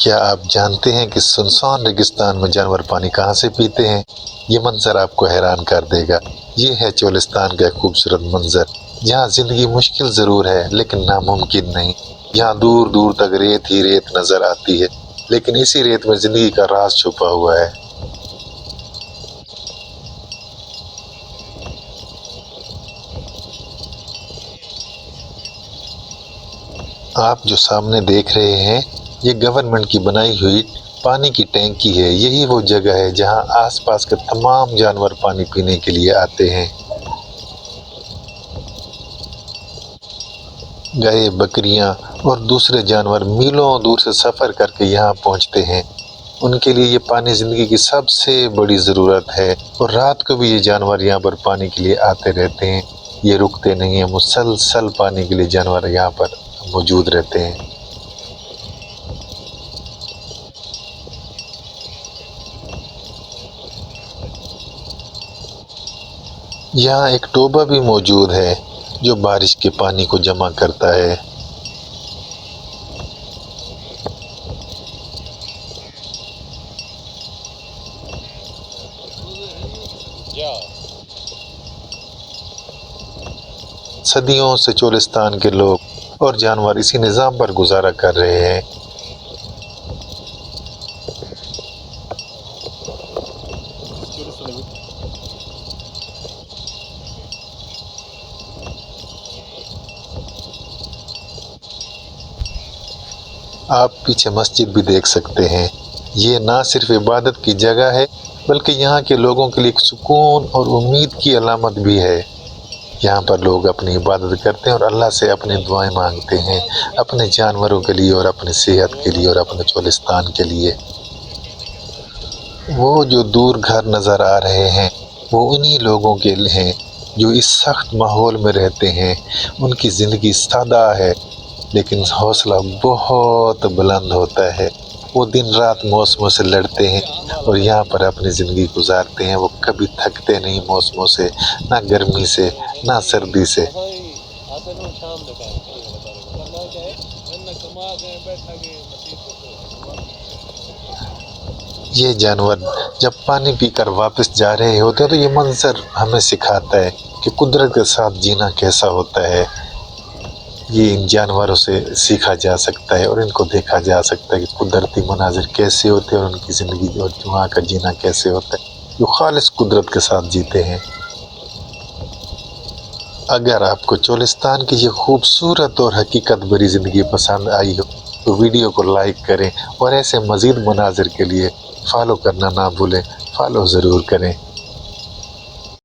کیا آپ جانتے ہیں کہ سنسان ریگستان میں جانور پانی کہاں سے پیتے ہیں؟ یہ منظر آپ کو حیران کر دے گا۔ یہ ہے چولستان کا ایک خوبصورت منظر، جہاں زندگی مشکل ضرور ہے لیکن ناممکن نہیں۔ یہاں دور دور تک ریت ہی ریت نظر آتی ہے، لیکن اسی ریت میں زندگی کا راز چھپا ہوا ہے۔ آپ جو سامنے دیکھ رہے ہیں، یہ گورنمنٹ کی بنائی ہوئی پانی کی ٹینکی ہے۔ یہی وہ جگہ ہے جہاں آس پاس کے تمام جانور پانی پینے کے لیے آتے ہیں۔ گائے، بکریاں اور دوسرے جانور میلوں دور سے سفر کر کے یہاں پہنچتے ہیں۔ ان کے لیے یہ پانی زندگی کی سب سے بڑی ضرورت ہے، اور رات کو بھی یہ جانور یہاں پر پانی کے لیے آتے رہتے ہیں۔ یہ رکتے نہیں ہیں، مسلسل پانی کے لیے جانور یہاں پر موجود رہتے ہیں۔ یہاں ایک ٹوبہ بھی موجود ہے جو بارش کے پانی کو جمع کرتا ہے۔ صدیوں سے چولستان کے لوگ اور جانور اسی نظام پر گزارا کر رہے ہیں۔ آپ پیچھے مسجد بھی دیکھ سکتے ہیں۔ یہ نہ صرف عبادت کی جگہ ہے بلکہ یہاں کے لوگوں کے لیے ایک سکون اور امید کی علامت بھی ہے۔ یہاں پر لوگ اپنی عبادت کرتے ہیں اور اللہ سے اپنی دعائیں مانگتے ہیں، اپنے جانوروں کے لیے اور اپنی صحت کے لیے اور اپنے چولستان کے لیے۔ وہ جو دور گھر نظر آ رہے ہیں، وہ انہی لوگوں کے لیے ہیں جو اس سخت ماحول میں رہتے ہیں۔ ان کی زندگی سادہ ہے لیکن حوصلہ بہت بلند ہوتا ہے۔ وہ دن رات موسموں سے لڑتے ہیں اور یہاں پر اپنی زندگی گزارتے ہیں۔ وہ کبھی تھکتے نہیں موسموں سے، نہ گرمی سے، نہ سردی سے۔ یہ جانور جب پانی پی کر واپس جا رہے ہوتے ہیں تو یہ منظر ہمیں سکھاتا ہے کہ قدرت کے ساتھ جینا کیسا ہوتا ہے۔ یہ ان جانوروں سے سیکھا جا سکتا ہے اور ان کو دیکھا جا سکتا ہے کہ قدرتی مناظر کیسے ہوتے ہیں اور ان کی زندگی اور وہاں کا جینا کیسے ہوتا ہے، جو خالص قدرت کے ساتھ جیتے ہیں۔ اگر آپ کو چولستان کی یہ خوبصورت اور حقیقت بھری زندگی پسند آئی ہو تو ویڈیو کو لائک کریں، اور ایسے مزید مناظر کے لیے فالو کرنا نہ بھولیں۔ فالو ضرور کریں۔